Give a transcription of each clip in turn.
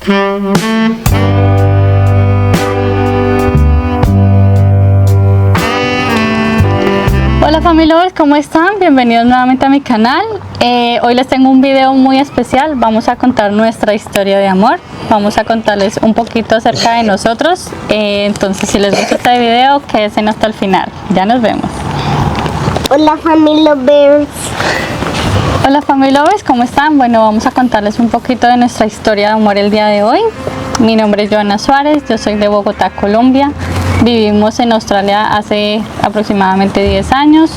Hola familiares, ¿cómo están? Bienvenidos nuevamente a mi canal. Hoy les tengo un video muy especial. Vamos a contar nuestra historia de amor. Vamos a contarles un poquito acerca de nosotros. Entonces, si les gusta este video, quédense hasta el final. Ya nos vemos. Hola familia Bears. Hola familiares, ¿cómo están? Bueno, vamos a contarles un poquito de nuestra historia de amor el día de hoy. Mi nombre es Joana Suárez, yo soy de Bogotá, Colombia. Vivimos en Australia hace aproximadamente 10 años.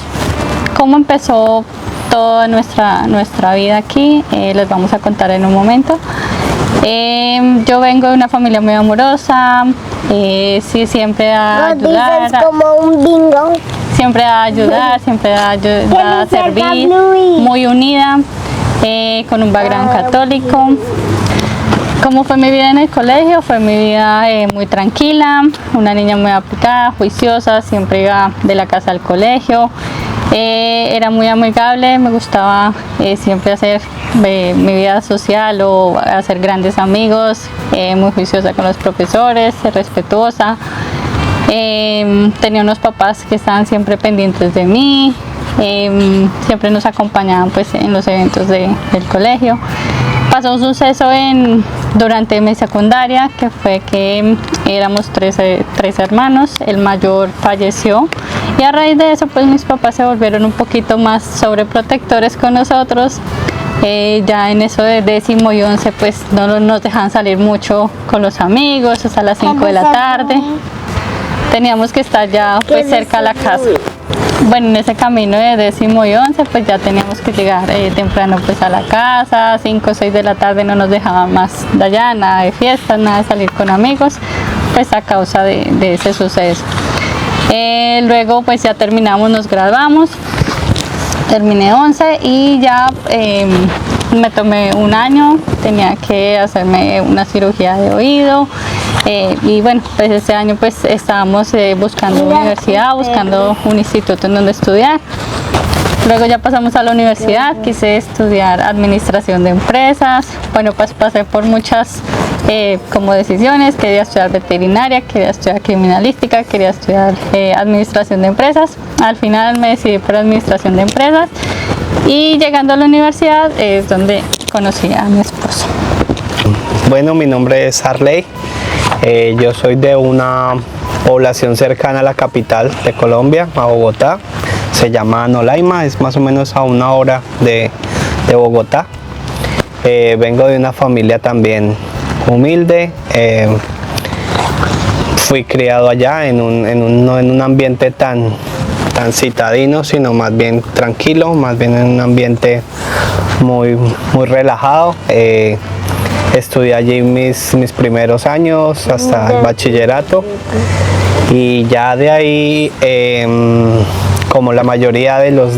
¿Cómo empezó toda nuestra vida aquí? Les vamos a contar en un momento. Yo vengo de una familia muy amorosa, sí, siempre a ayudar. Dices como un bingo. Siempre a ayudar, siempre a servir, muy unida, con un background católico. ¿Cómo fue mi vida en el colegio? Fue mi vida muy tranquila, una niña muy aplicada, juiciosa, siempre iba de la casa al colegio. Era muy amigable, me gustaba siempre hacer mi vida social o hacer grandes amigos, muy juiciosa con los profesores, respetuosa. Tenía unos papás que estaban siempre pendientes de mí, siempre nos acompañaban pues en los eventos del colegio. Pasó un suceso durante mi secundaria, que fue que éramos tres hermanos, el mayor falleció y a raíz de eso pues mis papás se volvieron un poquito más sobreprotectores con nosotros. Ya en eso de 10º y 11 pues no nos dejaban salir mucho con los amigos hasta las 5 de la tarde. Teníamos que estar ya pues cerca a la casa. Bueno, en ese camino de 10º y 11 pues ya teníamos que llegar temprano pues a la casa, 5 o 6 de la tarde no nos dejaban más de allá, nada de fiestas, nada de salir con amigos, pues a causa de ese suceso. Luego pues ya terminamos, nos graduamos, terminé 11 y ya me tomé un año, tenía que hacerme una cirugía de oído. Y bueno, pues ese año pues estábamos buscando universidad, buscando un instituto en donde estudiar. Luego ya pasamos a la universidad, quise estudiar administración de empresas. Bueno, pues pasé por muchas como decisiones, quería estudiar veterinaria, quería estudiar criminalística, quería estudiar administración de empresas. Al final me decidí por administración de empresas y llegando a la universidad es donde conocí a mi esposo. Bueno, mi nombre es Harley. Yo soy de una población cercana a la capital de Colombia, a Bogotá. Se llama Anolaima, es más o menos a 1 hora de Bogotá. Vengo de una familia también humilde. Fui criado allá no en un ambiente tan citadino, sino más bien tranquilo, más bien en un ambiente muy relajado. Estudié allí mis primeros años hasta el bachillerato y ya de ahí, como la mayoría de los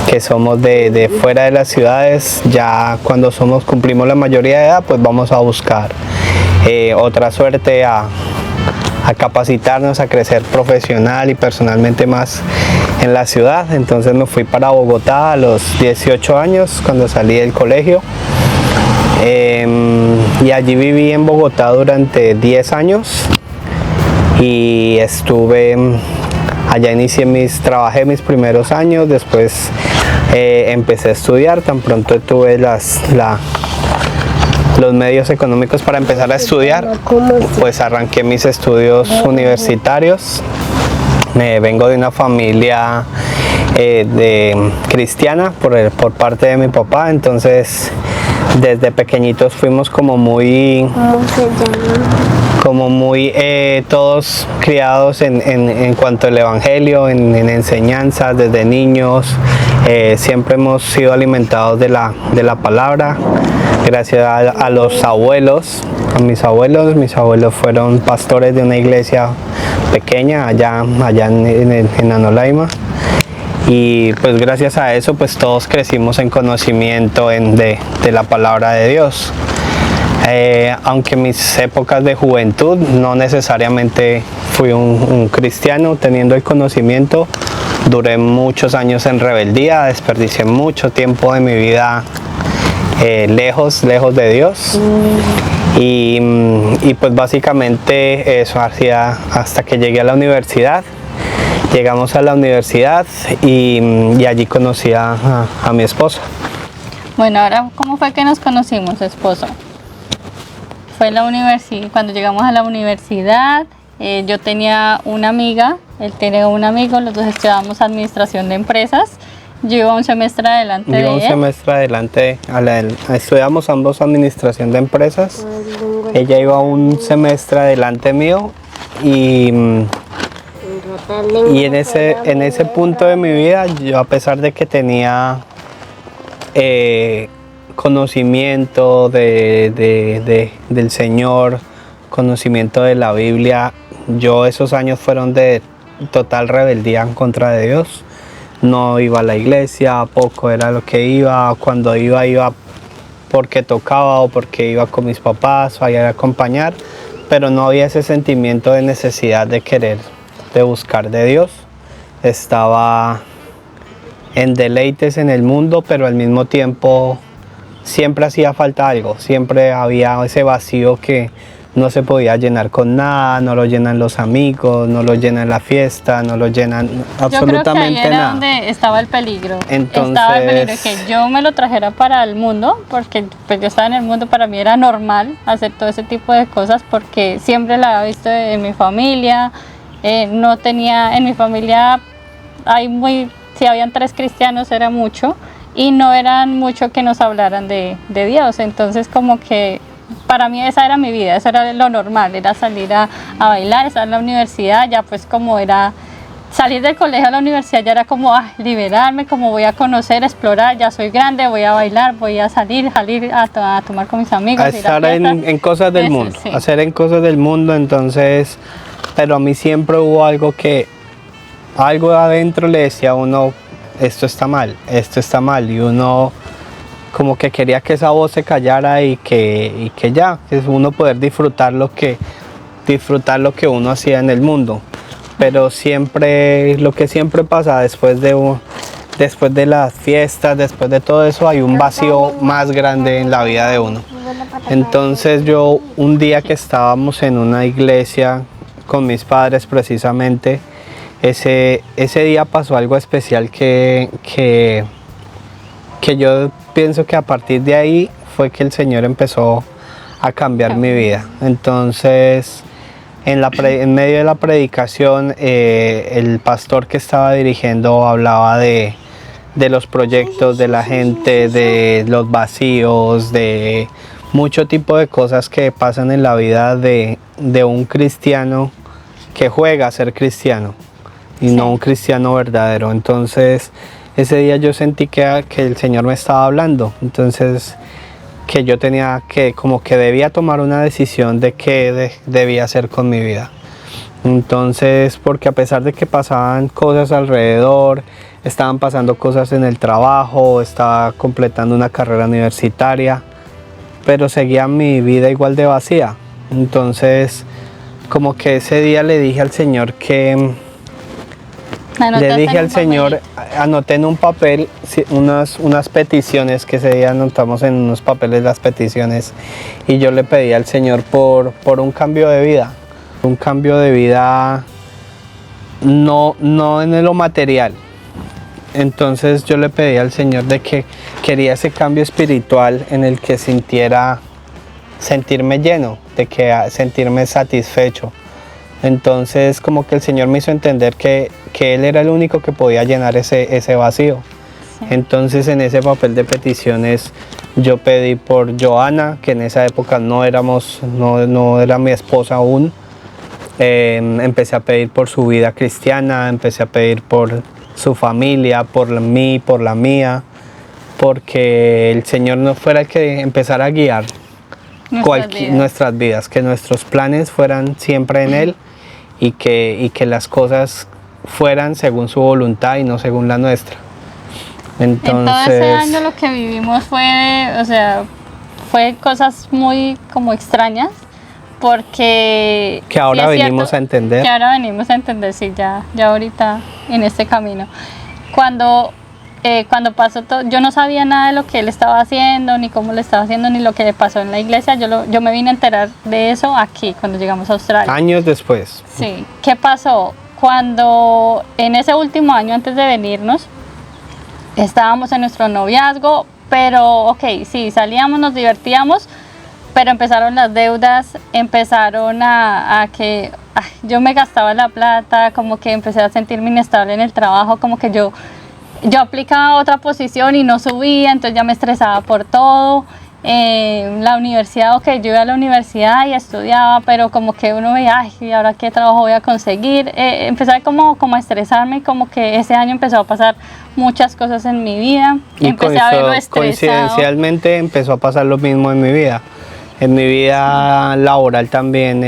que somos de fuera de las ciudades, ya cuando cumplimos la mayoría de edad, pues vamos a buscar otra suerte, a capacitarnos, a crecer profesional y personalmente más en la ciudad. Entonces me fui para Bogotá a los 18 años cuando salí del colegio. Y allí viví en Bogotá durante 10 años y allá trabajé mis primeros años, después empecé a estudiar, tan pronto tuve los medios económicos para empezar a estudiar, pues arranqué mis estudios universitarios. Vengo de una familia cristiana por parte de mi papá, entonces desde pequeñitos fuimos como muy todos criados en cuanto al evangelio, en enseñanzas desde niños. Siempre hemos sido alimentados de la palabra gracias a los abuelos, a mis abuelos fueron pastores de una iglesia pequeña allá en Anolaima. Y pues gracias a eso pues todos crecimos en conocimiento de la palabra de Dios. Aunque en mis épocas de juventud no necesariamente fui un cristiano, teniendo el conocimiento, duré muchos años en rebeldía, desperdicié mucho tiempo de mi vida lejos de Dios. Y pues básicamente eso hacía hasta que llegué a la universidad. Llegamos a la universidad y allí conocí a mi esposa. Bueno, ahora, ¿cómo fue que nos conocimos, esposo? Fue en la universidad, cuando llegamos a la universidad, yo tenía una amiga, él tenía un amigo, los dos estudiábamos administración de empresas. Yo iba un semestre adelante de Yo un él. semestre adelante, estudiamos ambos administración de empresas. Ella iba un semestre adelante mío y en ese punto de mi vida, yo a pesar de que tenía conocimiento del Señor, conocimiento de la Biblia, esos años fueron de total rebeldía en contra de Dios. No iba a la iglesia, poco era lo que iba, cuando iba porque tocaba o porque iba con mis papás o a ir a acompañar, pero no había ese sentimiento de necesidad de querer, de buscar de Dios. Estaba en deleites en el mundo, pero al mismo tiempo siempre hacía falta algo, siempre había ese vacío que no se podía llenar con nada, no lo llenan los amigos, no lo llenan la fiesta, no lo llenan absolutamente yo creo que ahí era nada. donde estaba el peligro. Entonces, estaba el peligro que yo me lo trajera para el mundo, porque pues yo estaba en el mundo, para mí era normal hacer todo ese tipo de cosas, porque siempre la había visto en mi familia. No tenía, en mi familia si habían 3 cristianos era mucho, y no eran mucho que nos hablaran de Dios. Entonces como que para mí esa era mi vida, eso era lo normal, era salir a bailar, estar en la universidad, ya pues como era salir del colegio a la universidad, ya era como liberarme, como voy a conocer, explorar, ya soy grande, voy a bailar, voy a salir a tomar con mis amigos. A estar en cosas del mundo, sí. hacer en cosas del mundo. Entonces, pero a mí siempre hubo algo adentro le decía a uno, esto está mal, y uno como que quería que esa voz se callara y que uno poder disfrutar lo que uno hacía en el mundo. Pero lo que siempre pasa después de las fiestas, después de todo eso, hay un vacío más grande en la vida de uno. Entonces yo un día que estábamos en una iglesia con mis padres precisamente, ese día pasó algo especial que yo pienso que a partir de ahí fue que el Señor empezó a cambiar mi vida. Entonces, en medio de la predicación, el pastor que estaba dirigiendo hablaba de los proyectos de la gente, de los vacíos, de mucho tipo de cosas que pasan en la vida de un cristiano que juega a ser cristiano y no un cristiano verdadero. Entonces, ese día yo sentí que el Señor me estaba hablando, entonces que yo tenía como que debía tomar una decisión de qué debía hacer con mi vida. Entonces, porque a pesar de que pasaban cosas alrededor, estaban pasando cosas en el trabajo, estaba completando una carrera universitaria, pero seguía mi vida igual de vacía. Entonces, como que ese día le dije al Señor anoté en un papel unas peticiones que ese día anotamos en unos papeles las peticiones, y yo le pedí al Señor por un cambio de vida. Un cambio de vida no en lo material. Entonces yo le pedí al Señor de que quería ese cambio espiritual en el que sentirme lleno, de que sentirme satisfecho. Entonces como que el Señor me hizo entender que Él era el único que podía llenar ese vacío. Sí. Entonces en ese papel de peticiones yo pedí por Joana, que en esa época no era mi esposa aún. Empecé a pedir por su vida cristiana, empecé a pedir por su familia, por mí, por la mía, porque el Señor no fuera el que empezara a guiar nuestras vidas, que nuestros planes fueran siempre en Él, y que las cosas fueran según su voluntad y no según la nuestra. Entonces, en todo ese año lo que vivimos fue cosas muy como extrañas, porque que ahora venimos a entender. Sí, ya ahorita en este camino. Cuando cuando pasó todo, yo no sabía nada de lo que él estaba haciendo, ni cómo lo estaba haciendo, ni lo que le pasó en la iglesia. Yo me vine a enterar de eso aquí, cuando llegamos a Australia. Años después. Sí. ¿Qué pasó? Cuando en ese último año antes de venirnos, estábamos en nuestro noviazgo, pero ok, sí, salíamos, nos divertíamos, pero empezaron las deudas, empezaron a que yo me gastaba la plata, como que empecé a sentirme inestable en el trabajo, como que yo aplicaba otra posición y no subía, entonces ya me estresaba por todo. La universidad, ok, yo iba a la universidad y estudiaba, pero como que uno veía, ay, ¿y ahora qué trabajo voy a conseguir? Empecé como a estresarme, como que ese año empezó a pasar muchas cosas en mi vida. Y empecé a verlo estresado. coincidencialmente empezó a pasar lo mismo en mi vida. En mi vida laboral también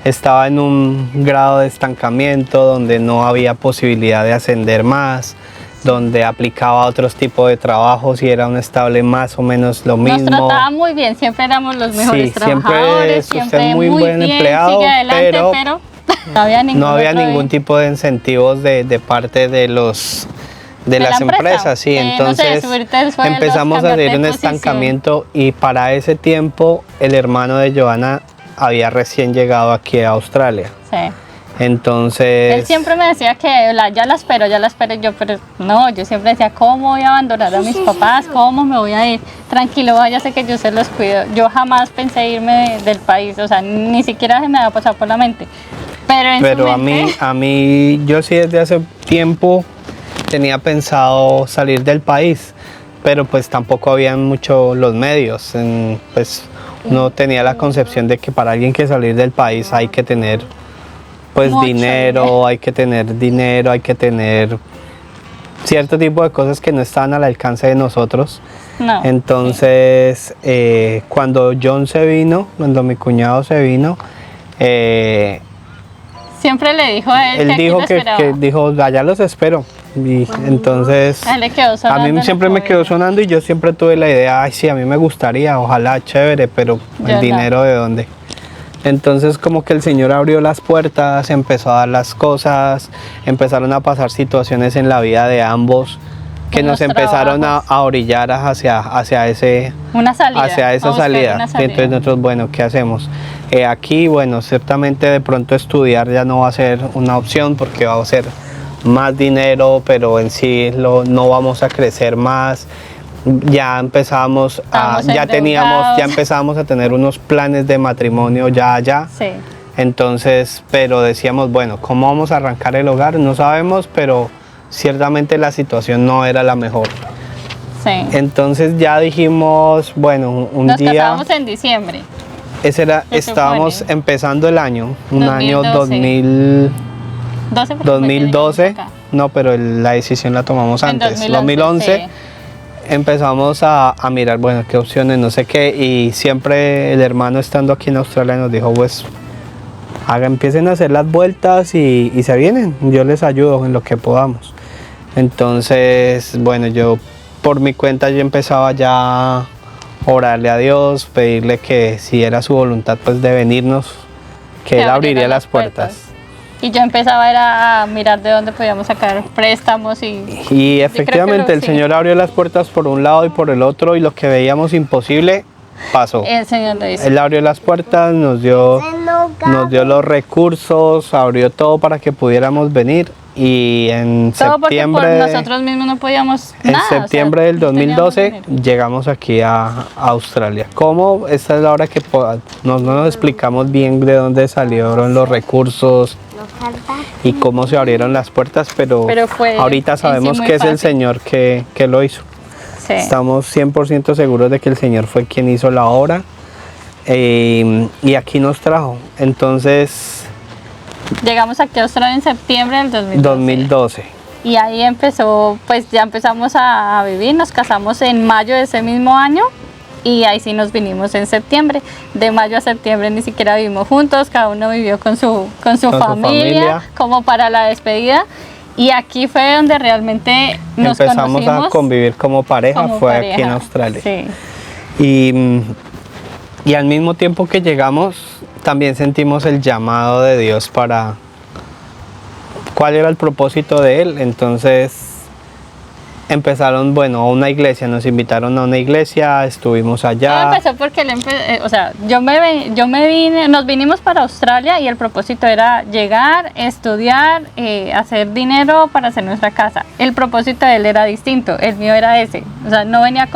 estaba en un grado de estancamiento donde no había posibilidad de ascender más, donde aplicaba otros tipos de trabajos y era un estable más o menos lo mismo. Nos trataba muy bien, siempre éramos los mejores trabajadores, siempre muy buen bien, empleado, sigue adelante, pero no había ningún tipo de incentivos de parte de las empresa, empresas, sí, entonces no sé, subirte el sueldo, empezamos a cambiarte ver un de posición. estancamiento y para ese tiempo el hermano de Johanna había recién llegado aquí a Australia. Sí. Entonces... Él siempre me decía que ya la espero, yo, pero no, yo siempre decía, ¿cómo voy a abandonar a mis papás? ¿Cómo me voy a ir? Tranquilo, vaya, sé que yo se los cuido. Yo jamás pensé irme del país, o sea, ni siquiera se me había pasado por la mente. Pero a mí, yo sí desde hace tiempo tenía pensado salir del país, pero pues tampoco habían mucho los medios, pues no tenía la concepción de que para alguien que salir del país hay que tener pues mucho dinero, hay que tener cierto tipo de cosas que no estaban al alcance de nosotros. No. Entonces, cuando cuando mi cuñado se vino, siempre le dijo a él, él que dijo aquí lo esperaba. que dijo, allá los espero. Y entonces, A él le quedó sonando a mí en la siempre me quedó cabeza. sonando y yo siempre tuve la idea, ay, sí, a mí me gustaría, ojalá, chévere, pero Yo el no. dinero de dónde. Entonces como que el Señor abrió las puertas, empezó a dar las cosas, empezaron a pasar situaciones en la vida de ambos que En nos los empezaron trabajos. a orillar hacia esa Una salida. salida. Una Y salida. entonces nosotros, bueno, ¿qué hacemos? Aquí, bueno, ciertamente de pronto estudiar ya no va a ser una opción porque va a ser más dinero, pero en sí no vamos a crecer más. Ya empezamos Estábamos ya endeudados. empezamos a tener unos planes de matrimonio ya. Sí. Entonces, pero decíamos, bueno, ¿cómo vamos a arrancar el hogar? No sabemos, pero ciertamente la situación no era la mejor. Sí. Entonces ya dijimos, bueno, un Nos día, casamos en diciembre. estábamos supone. empezando el año, un 2012. año 12 porque fue que 2012, llegamos acá. no, pero la decisión la tomamos En antes, 2011, sí. empezamos a mirar, bueno, qué opciones, no sé qué, y siempre el hermano estando aquí en Australia nos dijo, pues, empiecen a hacer las vueltas y se vienen, yo les ayudo en lo que podamos. Entonces, bueno, yo por mi cuenta yo empezaba ya a orarle a Dios, pedirle que si era su voluntad, pues de venirnos, que Él abriría las puertas. Y yo empezaba era a mirar de dónde podíamos sacar préstamos Y efectivamente el sí. Señor abrió las puertas por un lado y por el otro y lo que veíamos imposible pasó. El Señor lo hizo. Él abrió las puertas, nos dio los recursos, abrió todo para que pudiéramos venir y en Todo porque por septiembre, nosotros mismos no podíamos nada. o sea, septiembre del no teníamos 2012 dinero. llegamos aquí a Australia. ¿Cómo? Esta es la hora que no nos explicamos bien de dónde salieron los recursos y cómo se abrieron las puertas, pero fue ahorita en sí sabemos muy que es el fácil. Señor que lo hizo. Sí. Estamos 100% seguros de que el Señor fue quien hizo la obra y aquí nos trajo. Entonces, Llegamos aquí a Australia en septiembre del 2012. Y ahí empezó, pues ya empezamos a vivir, nos casamos en mayo de ese mismo año y ahí sí nos vinimos en septiembre. De mayo a septiembre ni siquiera vivimos juntos, cada uno vivió con su familia, como para la despedida. Y aquí fue donde realmente nos empezamos conocimos a convivir como pareja, como fue pareja. aquí en Australia. Sí. Y al mismo tiempo que llegamos, también sentimos el llamado de Dios para cuál era el propósito de Él. Entonces, empezaron, bueno, a una iglesia, nos invitaron a una iglesia, estuvimos Todo allá. empezó porque o sea, yo me vine, nos vinimos para Australia y el propósito era llegar, estudiar, hacer dinero para hacer nuestra casa. El propósito de él era distinto, el mío era ese. O sea, no venía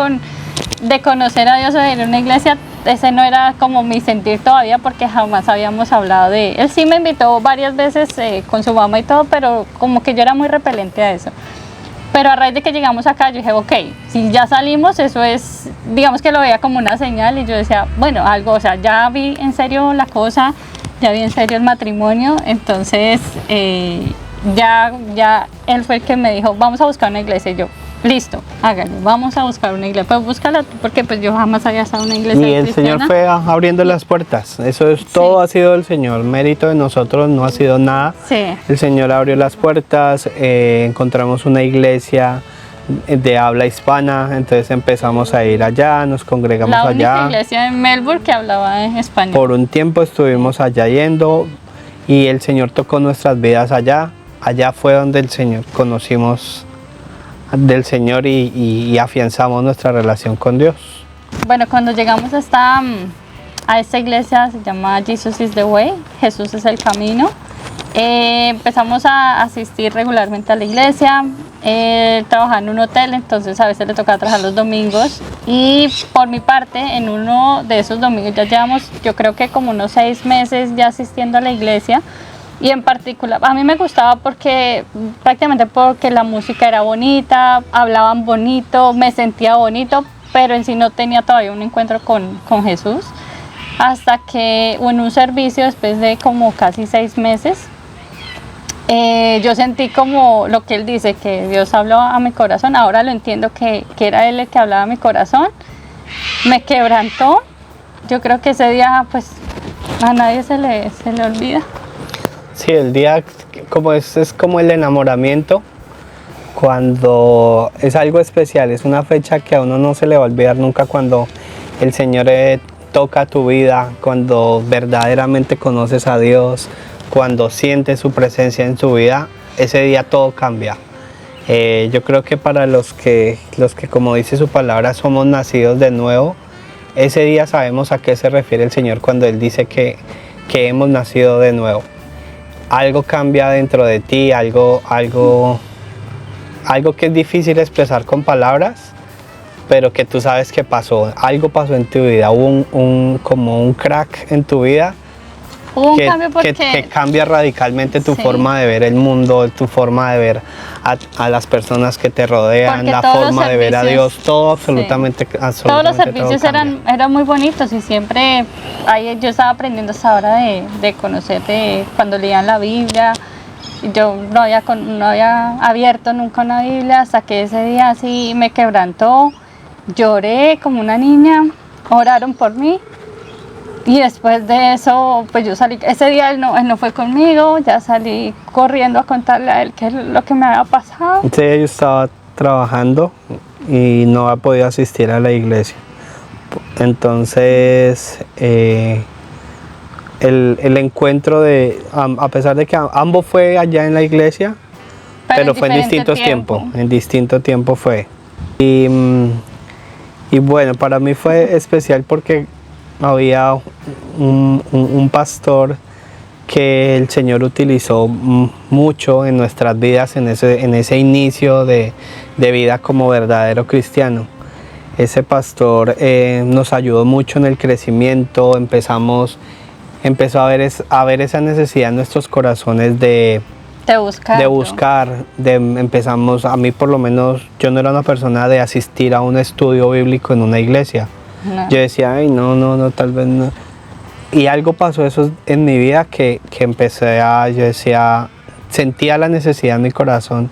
de conocer a Dios o de ir a una iglesia, ese no era como mi sentir todavía porque jamás habíamos hablado de él. Él sí me invitó varias veces con su mamá y todo, pero como que yo era muy repelente a eso. Pero a raíz de que llegamos acá, yo dije, ok, si ya salimos, eso es, digamos que lo veía como una señal y yo decía, bueno, algo, o sea, ya vi en serio la cosa, ya vi en serio el matrimonio, entonces ya él fue el que me dijo, vamos a buscar una iglesia y yo, listo, hágalo, vamos a buscar una iglesia, pues búscala tú, porque pues yo jamás había estado en una iglesia Y el cristiana. Señor fue abriendo las puertas. Eso es todo, ha sido el Señor. Mérito de nosotros no ha sido nada. Sí. El Señor abrió las puertas, encontramos una iglesia de habla hispana, entonces empezamos a ir allá, nos congregamos La única allá. iglesia en Melbourne que hablaba en español. Por un tiempo estuvimos allá yendo y el Señor tocó nuestras vidas allá. Allá fue donde el Señor conocimos del Señor y afianzamos nuestra relación con Dios. Bueno, cuando llegamos a esta iglesia, se llama Jesus is the Way, Jesús es el camino. Empezamos a asistir regularmente a la iglesia. Trabajaba en un hotel, entonces a veces le tocaba trabajar los domingos. Y por mi parte, en uno de esos domingos ya llevamos, yo creo que como unos 6 meses ya asistiendo a la iglesia. Y en particular, a mí me gustaba prácticamente porque la música era bonita, hablaban bonito, me sentía bonito, pero en sí no tenía todavía un encuentro con Jesús. Hasta que en un servicio, después de como casi 6 meses, yo sentí como lo que él dice, que Dios habló a mi corazón. Ahora lo entiendo que era él el que hablaba a mi corazón. Me quebrantó. Yo creo que ese día, pues, a nadie se le olvida. Sí, el día como es como el enamoramiento, cuando es algo especial, es una fecha que a uno no se le va a olvidar nunca, cuando el Señor toca tu vida, cuando verdaderamente conoces a Dios, cuando sientes su presencia en tu vida, ese día todo cambia. Yo creo que para los que como dice su palabra, somos nacidos de nuevo, ese día sabemos a qué se refiere el Señor cuando Él dice que hemos nacido de nuevo. Algo cambia dentro de ti, algo que es difícil expresar con palabras, pero que tú sabes que pasó. Algo pasó en tu vida, hubo como un crack en tu vida. Hubo un cambio porque que cambia radicalmente tu Sí. forma de ver el mundo, tu forma de ver a las personas que te rodean, Porque la todos los forma de ver a servicios- Dios, todo absolutamente, todos los absolutamente servicios todo cambia. eran muy bonitos y siempre ahí yo estaba aprendiendo hasta ahora de conocer cuando leían la Biblia. Yo no había abierto nunca una Biblia hasta que ese día así me quebrantó. Lloré como una niña, oraron por mí. Y después de eso, pues yo salí, ese día él no fue conmigo, ya salí corriendo a contarle a él qué es lo que me había pasado. Ese día yo estaba trabajando y no había podido asistir a la iglesia. Entonces, el encuentro a pesar de que ambos fue allá en la iglesia, pero fue en diferente distintos tiempos, en distinto tiempo fue. Y bueno, para mí fue especial porque había un pastor que el Señor utilizó mucho en nuestras vidas, en ese inicio de vida como verdadero cristiano. Ese pastor nos ayudó mucho en el crecimiento, empezó a ver esa necesidad en nuestros corazones de buscar, empezamos, a mí por lo menos, yo no era una persona de asistir a un estudio bíblico en una iglesia. No. Yo decía, ay, no, tal vez no. Y algo pasó eso en mi vida que yo decía, sentía la necesidad en mi corazón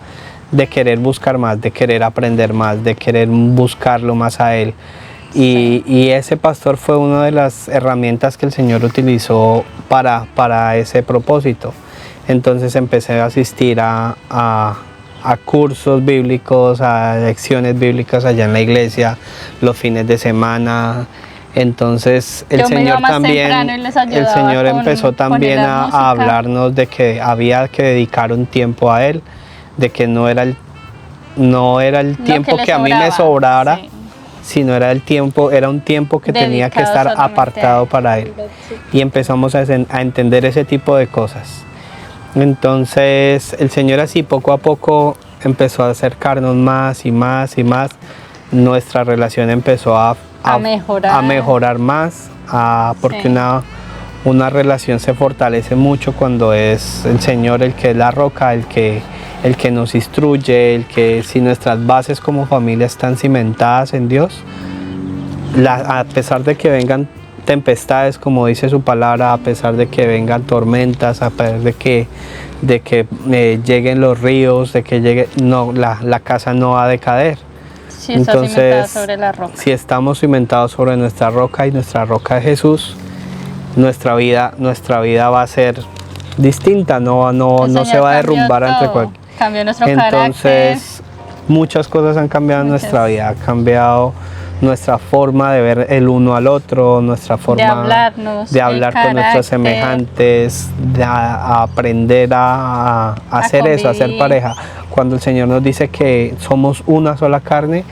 de querer buscar más, de querer aprender más, de querer buscarlo más a Él. Y ese pastor fue una de las herramientas que el Señor utilizó para ese propósito. Entonces empecé a asistir a cursos bíblicos, a lecciones bíblicas allá en la iglesia, los fines de semana. Entonces el Yo me Señor iba más también, temprano y les el ayudaba Señor empezó con también poner la música. a hablarnos de que había que dedicar un tiempo a Él, de que no era no era el Lo tiempo le que a mí me sobraba, sobrara, sí. sino era un tiempo que tenía que Dedicado estar solamente apartado a él. para él. Y empezamos a entender ese tipo de cosas. Entonces el Señor así poco a poco empezó a acercarnos más y más y más. Nuestra relación empezó a mejorar más, porque Sí. una relación se fortalece mucho cuando es el Señor el que es la roca, el que nos instruye, el que si nuestras bases como familia están cimentadas en Dios, a pesar de que vengan tempestades, como dice su palabra, a pesar de que vengan tormentas, a pesar de que lleguen los ríos, de que llegue, no, la casa no va a decaer. Sí, está cimentada sobre la roca. Si estamos cimentados sobre nuestra roca y nuestra roca es Jesús, nuestra vida va a ser distinta, no El se Señor va a cambió derrumbar entre todo. cualquier. Cambió nuestro carácter. Entonces, muchas cosas han cambiado en nuestra vida, ha cambiado nuestra forma de ver el uno al otro, nuestra forma de hablar con nuestros semejantes, de aprender a hacer eso, a ser convivir. pareja. Cuando el Señor nos dice que somos una sola carne,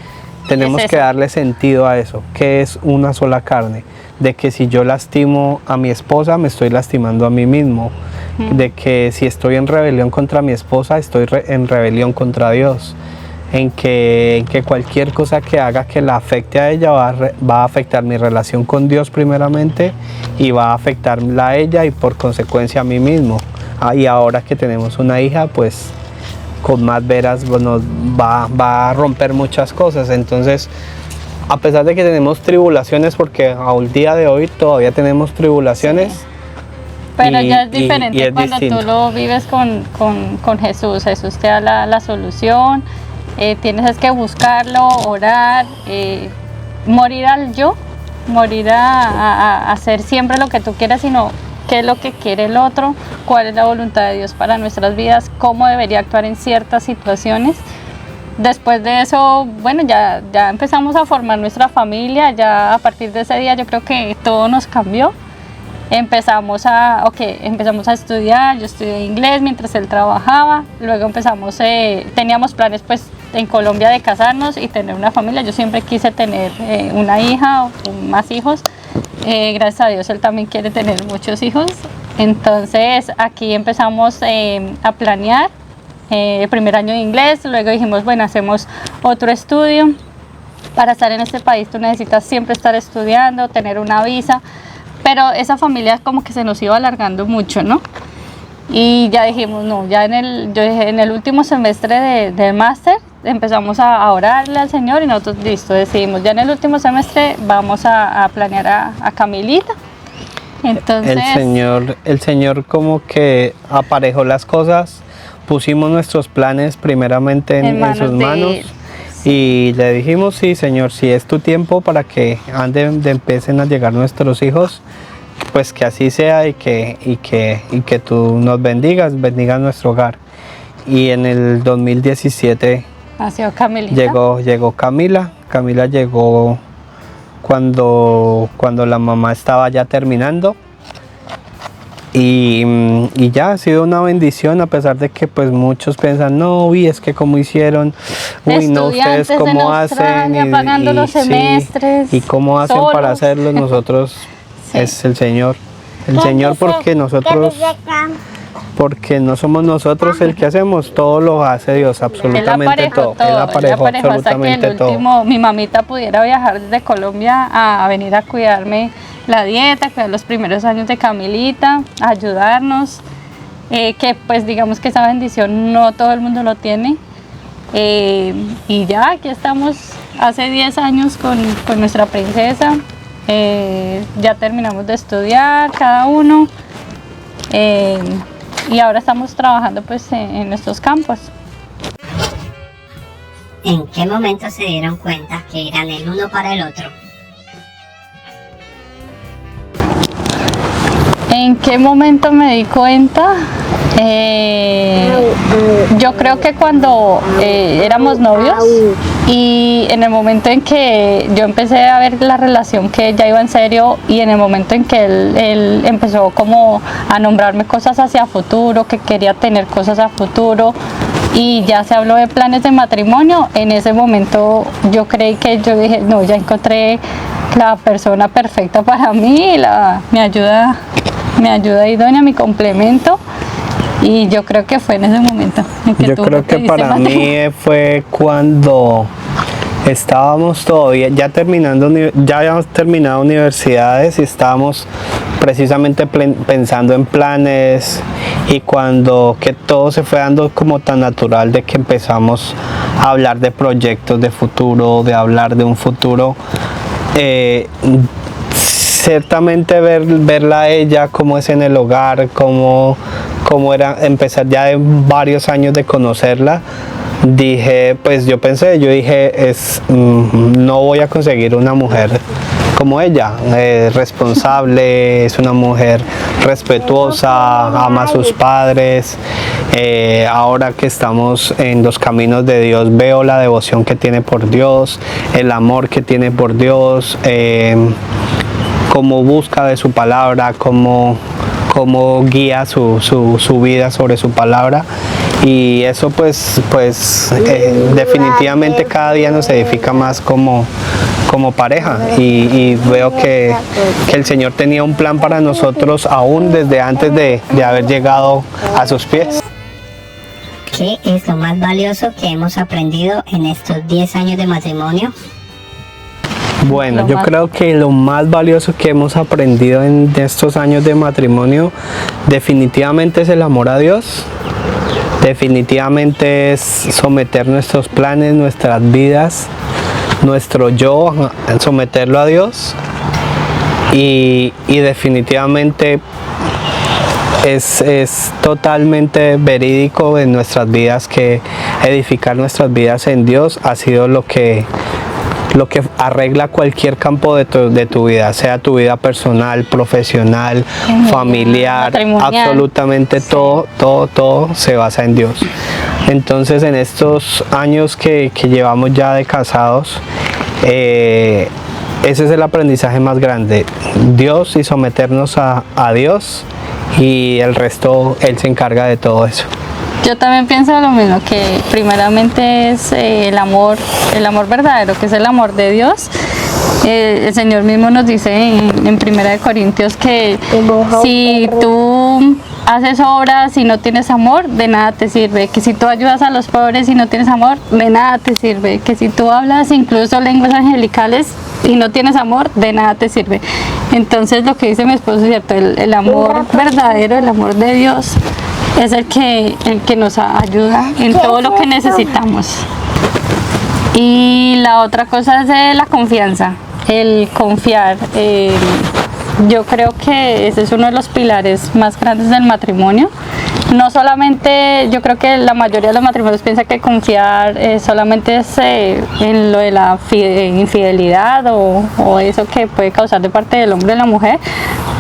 tenemos Es que eso. darle sentido a eso. ¿Qué es una sola carne? De que si yo lastimo a mi esposa, me estoy lastimando a mí mismo. De que si estoy en rebelión contra mi esposa, estoy en rebelión contra Dios. En que cualquier cosa que haga que la afecte a ella va a afectar mi relación con Dios primeramente, y va a afectarla a ella y por consecuencia a mí mismo. Y ahora que tenemos una hija, pues con más veras nos va a romper muchas cosas. Entonces, a pesar de que tenemos tribulaciones, porque al día de hoy todavía tenemos tribulaciones, Sí. Pero ya es y diferente es cuando distinto. tú lo vives con Jesús. Jesús te da la solución. Tienes es que buscarlo, orar, morir al yo, morir a hacer siempre lo que tú quieras, sino qué es lo que quiere el otro, cuál es la voluntad de Dios para nuestras vidas, cómo debería actuar en ciertas situaciones. Después de eso, bueno, ya empezamos a formar nuestra familia. Ya a partir de ese día yo creo que todo nos cambió. Empezamos a estudiar. Yo estudié inglés mientras él trabajaba. Luego teníamos planes pues en Colombia de casarnos y tener una familia. Yo siempre quise tener una hija o más hijos. Gracias a Dios él también quiere tener muchos hijos. Entonces aquí empezamos a planear el primer año de inglés. Luego dijimos, bueno, hacemos otro estudio. Para estar en este país tú necesitas siempre estar estudiando, tener una visa. Pero esa familia como que se nos iba alargando mucho, ¿no? Y ya dijimos, no, ya en el último semestre del máster empezamos a orarle al Señor y nosotros, listo, decidimos, ya en el último semestre vamos a planear a Camilita. Entonces, el Señor como que aparejó las cosas, pusimos nuestros planes primeramente en sus manos. Y le dijimos, sí, Señor, si es tu tiempo para que empiecen a llegar nuestros hijos, pues que así sea, y que tú nos bendigas nuestro hogar. Y en el 2017 nació Camilita. llegó Camila. Camila llegó cuando la mamá estaba ya terminando. Y ya ha sido una bendición, a pesar de que pues muchos piensan, no, uy, es que cómo hicieron, uy, no, ustedes cómo hacen, pagando los semestres, y cómo hacen solos. para hacerlo. Nosotros Sí. es el Señor, porque no somos nosotros el que hacemos, todo lo hace Dios, absolutamente todo. Él aparejó absolutamente hasta que mi mamita pudiera viajar desde Colombia a venir a cuidarme la dieta, cuidar los primeros años de Camilita, a ayudarnos, que pues digamos que esa bendición no todo el mundo lo tiene. Y ya aquí estamos hace 10 años con nuestra princesa. Ya terminamos de estudiar cada uno, y ahora estamos trabajando pues en nuestros campos. ¿En qué momento se dieron cuenta que eran el uno para el otro? ¿En qué momento me di cuenta? Yo creo que cuando éramos novios, y en el momento en que yo empecé a ver la relación que ya iba en serio, y en el momento en que él empezó como a nombrarme cosas hacia futuro, que quería tener cosas a futuro, y ya se habló de planes de matrimonio, en ese momento yo dije, no, ya encontré la persona perfecta para mí, mi ayuda idónea, mi complemento. Y yo creo que fue en ese momento en que Yo tú creo que pediste para matrimonio. mí fue cuando estábamos todavía, ya habíamos terminado universidades y estábamos precisamente pensando en planes, y cuando que todo se fue dando como tan natural de que empezamos a hablar de proyectos de futuro, de hablar de un futuro. Ciertamente verla a ella, cómo es en el hogar, cómo era empezar ya de varios años de conocerla. Dije, no voy a conseguir una mujer como ella, responsable, es una mujer respetuosa, ama a sus padres. Ahora que estamos en los caminos de Dios, veo la devoción que tiene por Dios, el amor que tiene por Dios, cómo busca de su palabra, cómo guía su vida sobre su palabra. Y eso definitivamente cada día nos edifica más como pareja, y veo que el Señor tenía un plan para nosotros aún desde antes de haber llegado a sus pies. ¿Qué es lo más valioso que hemos aprendido en estos 10 años de matrimonio? Bueno, yo creo que lo más valioso que hemos aprendido en estos años de matrimonio definitivamente es el amor a Dios. Definitivamente es someter nuestros planes, nuestras vidas, nuestro yo, someterlo a Dios. Y definitivamente es totalmente verídico en nuestras vidas que edificar nuestras vidas en Dios ha sido lo que arregla cualquier campo de tu vida, sea tu vida personal, profesional, familiar, matrimonial. absolutamente todo se basa en Dios. Entonces, en estos años que llevamos ya de casados, ese es el aprendizaje más grande, Dios, y someternos a Dios, y el resto Él se encarga de todo eso. Yo también pienso lo mismo, que primeramente es el amor verdadero, que es el amor de Dios. El Señor mismo nos dice en 1 Corintios que si tú haces obras y no tienes amor, de nada te sirve. Que si tú ayudas a los pobres y no tienes amor, de nada te sirve. Que si tú hablas incluso lenguas angelicales y no tienes amor, de nada te sirve. Entonces, lo que dice mi esposo es cierto, el amor verdadero, el amor de Dios, es el que nos ayuda en todo lo que necesitamos. Y la otra cosa es la confianza, el confiar. Yo creo que ese es uno de los pilares más grandes del matrimonio. No solamente, yo creo que la mayoría de los matrimonios piensa que confiar solamente es en lo de la infidelidad o eso que puede causar de parte del hombre y la mujer,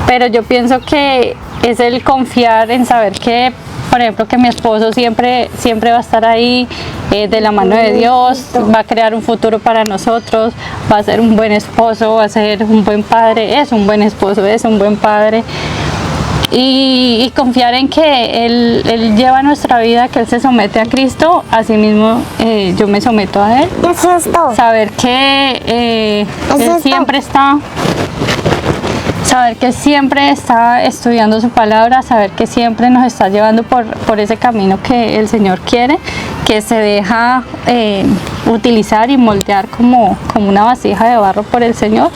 pero yo pienso que es el confiar en saber que, por ejemplo, que mi esposo siempre va a estar ahí de la mano de Dios, va a crear un futuro para nosotros, va a ser un buen esposo, va a ser un buen padre, es un buen esposo, es un buen padre. Y confiar en que él lleva nuestra vida, que Él se somete a Cristo, asimismo yo me someto a Él. Eso es todo. Saber que Él siempre está... Saber que siempre está estudiando su palabra, saber que siempre nos está llevando por ese camino que el Señor quiere, que se deja utilizar y moldear como una vasija de barro por el Señor.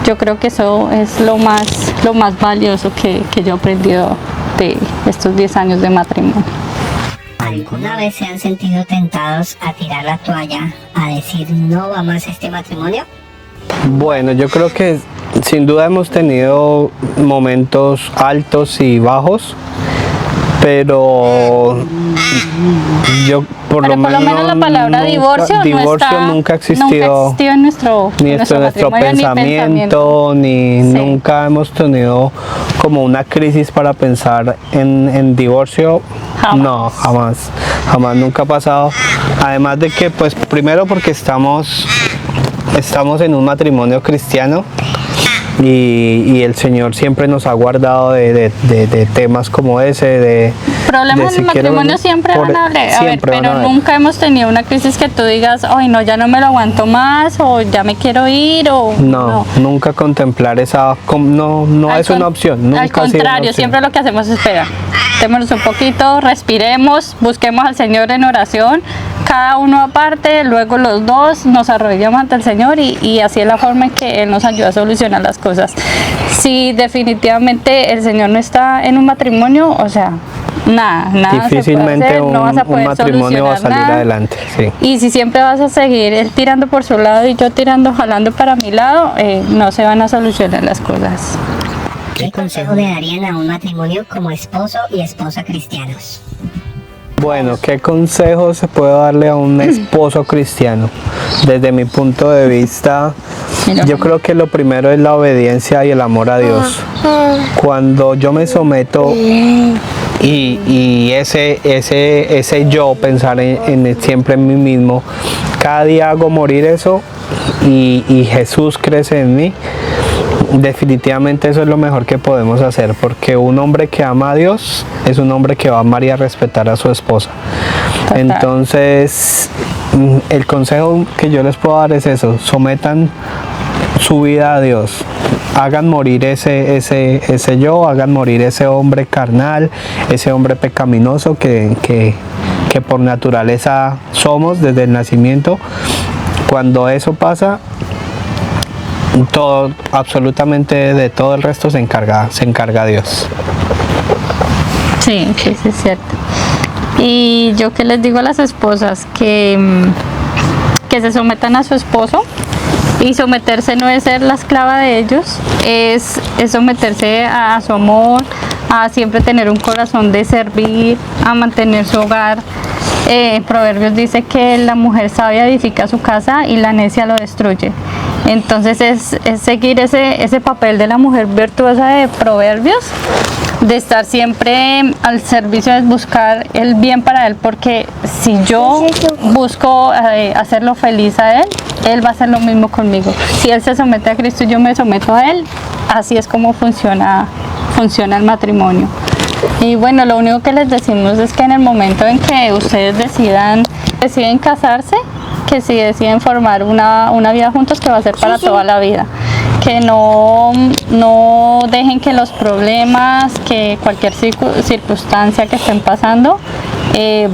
Yo creo que eso es lo más valioso que yo he aprendido de estos 10 años de matrimonio. ¿Alguna vez se han sentido tentados a tirar la toalla, a decir no va más este matrimonio? Bueno, yo creo que sin duda hemos tenido momentos altos y bajos, pero yo por lo menos la palabra divorcio nunca existió en nuestro pensamiento, ni Sí. nunca hemos tenido como una crisis para pensar en divorcio. Jamás. No, jamás, nunca ha pasado. Además de que, pues, primero porque estamos en un matrimonio cristiano, y el Señor siempre nos ha guardado de temas como ese, Problemas en el matrimonio siempre van a haber, siempre van a pero haber. nunca hemos tenido una crisis que tú digas, ay no, ya no me lo aguanto más, o ya me quiero ir, o No, nunca contemplar esa, no Al es una con- opción, nunca Al ha sido una contrario, opción. siempre lo que hacemos es esperar. Démonos un poquito, respiremos, busquemos al Señor en oración, cada uno aparte, luego los dos nos arrodillamos ante el Señor y así es la forma en que Él nos ayuda a solucionar las cosas. Si definitivamente el Señor no está en un matrimonio, o sea, nada se puede Difícilmente hacer, no vas a un poder matrimonio va a solucionar salir nada. adelante, sí. Y si siempre vas a seguir él tirando por su lado y yo tirando, jalando para mi lado, no se van a solucionar las cosas. ¿Qué consejo le darían a un matrimonio como esposo y esposa cristianos? Bueno, ¿qué consejo se puede darle a un esposo cristiano? Desde mi punto de vista, Mira. yo creo que lo primero es la obediencia y el amor a Dios. Cuando yo me someto y ese yo pensar siempre en mí mismo, cada día hago morir eso y Jesús crece en mí. Definitivamente eso es lo mejor que podemos hacer, porque un hombre que ama a Dios es un hombre que va a amar y a respetar a su esposa. Total. Entonces, el consejo que yo les puedo dar es eso: sometan su vida a Dios, hagan morir ese yo, hagan morir ese hombre carnal, ese hombre pecaminoso que por naturaleza somos desde el nacimiento. Cuando eso pasa, todo, absolutamente de todo el resto se encarga Dios. Sí, es cierto. Y yo que les digo a las esposas que se sometan a su esposo, y someterse no es ser la esclava de ellos, es someterse a su amor, a siempre tener un corazón de servir, a mantener su hogar. Proverbios dice que la mujer sabia edifica su casa y la necia lo destruye. Entonces es seguir ese papel de la mujer virtuosa de Proverbios, de estar siempre al servicio, de buscar el bien para él, porque si yo busco hacerlo feliz a él, él va a hacer lo mismo conmigo. Si él se somete a Cristo y yo me someto a él, así es como funciona el matrimonio. Y bueno, lo único que les decimos es que en el momento en que ustedes deciden casarse, que si deciden formar una vida juntos, que va a ser para toda la vida. Que no dejen que los problemas, que cualquier circunstancia que estén pasando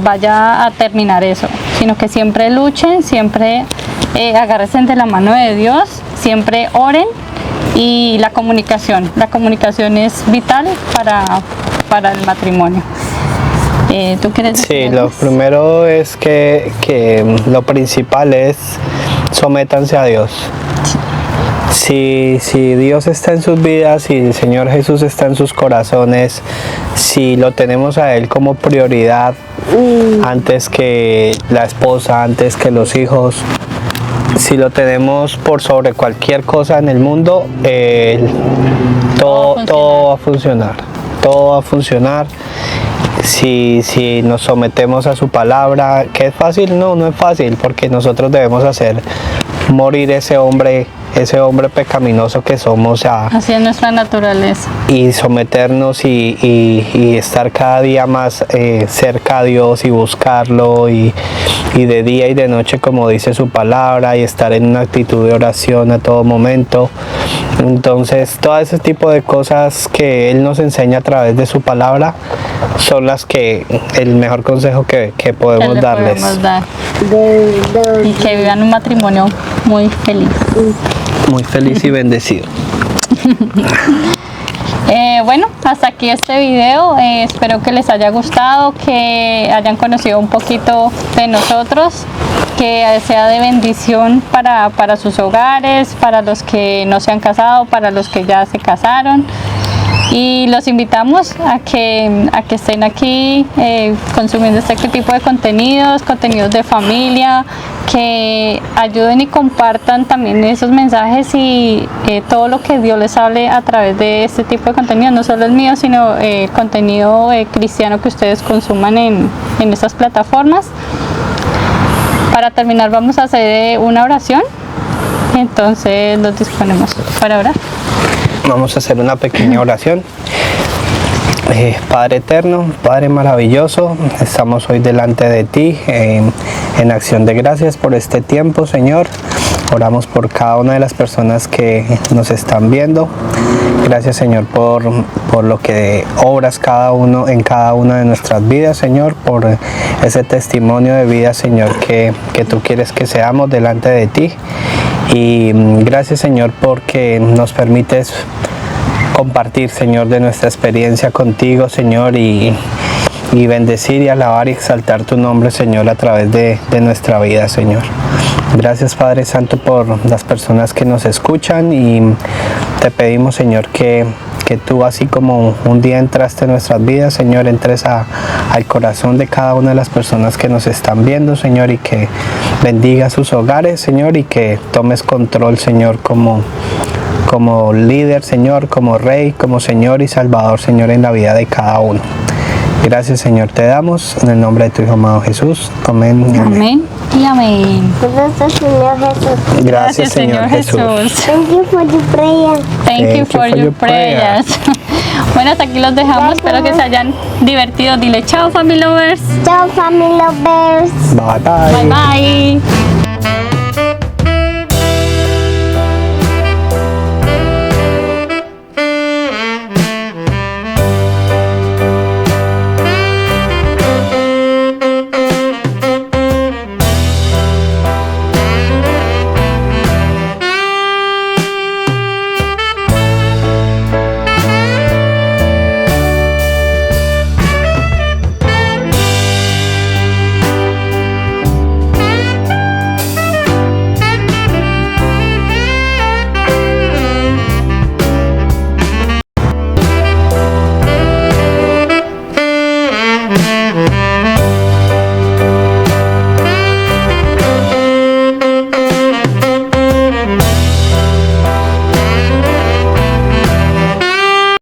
vaya a terminar eso, sino que siempre luchen, siempre agárrense de la mano de Dios, siempre oren. Y la comunicación es vital para el matrimonio. ¿Tú quieres decir Sí, algo lo más? primero es que lo principal es sométanse a Dios. Si Dios está en sus vidas, si el Señor Jesús está en sus corazones, si lo tenemos a Él como prioridad antes que la esposa, antes que los hijos, si lo tenemos por sobre cualquier cosa en el mundo, todo va a funcionar. Todo va a funcionar. Si nos sometemos a su palabra, ¿que es fácil? No es fácil, porque nosotros debemos hacer morir ese hombre pecaminoso que somos Así es nuestra naturaleza. y someternos y estar cada día más cerca a Dios y buscarlo y de día y de noche, como dice su palabra, y estar en una actitud de oración a todo momento. Entonces, todo ese tipo de cosas que Él nos enseña a través de su palabra son las que el mejor consejo que podemos le darles. podemos dar. Y que vivan un matrimonio muy feliz. Muy feliz y bendecido. Bueno, hasta aquí este video. Espero que les haya gustado, que hayan conocido un poquito de nosotros, que sea de bendición para sus hogares, para los que no se han casado, para los que ya se casaron. Y los invitamos a que estén aquí consumiendo este tipo de contenidos de familia, que ayuden y compartan también esos mensajes y todo lo que Dios les hable a través de este tipo de contenido, no solo el mío, sino el contenido cristiano que ustedes consuman en estas plataformas. Para terminar, vamos a hacer una oración, entonces nos disponemos para orar. Vamos a hacer una pequeña oración. Padre eterno, Padre maravilloso, estamos hoy delante de ti en acción de gracias por este tiempo, Señor. Oramos por cada una de las personas que nos están viendo. Gracias, Señor, por lo que obras en cada una de nuestras vidas, Señor, por ese testimonio de vida, Señor, que tú quieres que seamos delante de ti. Y gracias, Señor, porque nos permites compartir, Señor, de nuestra experiencia contigo, Señor, y bendecir y alabar y exaltar tu nombre, Señor, a través de nuestra vida, Señor. Gracias, Padre Santo, por las personas que nos escuchan, y te pedimos, Señor, que tú, así como un día entraste en nuestras vidas, Señor, entres al corazón de cada una de las personas que nos están viendo, Señor, y que bendiga sus hogares, Señor, y que tomes control, Señor, como líder, Señor, como Rey, como Señor y Salvador, Señor, en la vida de cada uno. Gracias, Señor, te damos en el nombre de tu Hijo amado Jesús. Amén. Y amén. Amén y amén. Gracias, Señor Jesús. Gracias, Señor Jesús. Thank you for your prayer. Thank you for your prayers. Bueno, hasta aquí los dejamos. Espero que se hayan divertido. Dile chao, family lovers. Ciao, family lovers. Bye bye. Bye bye.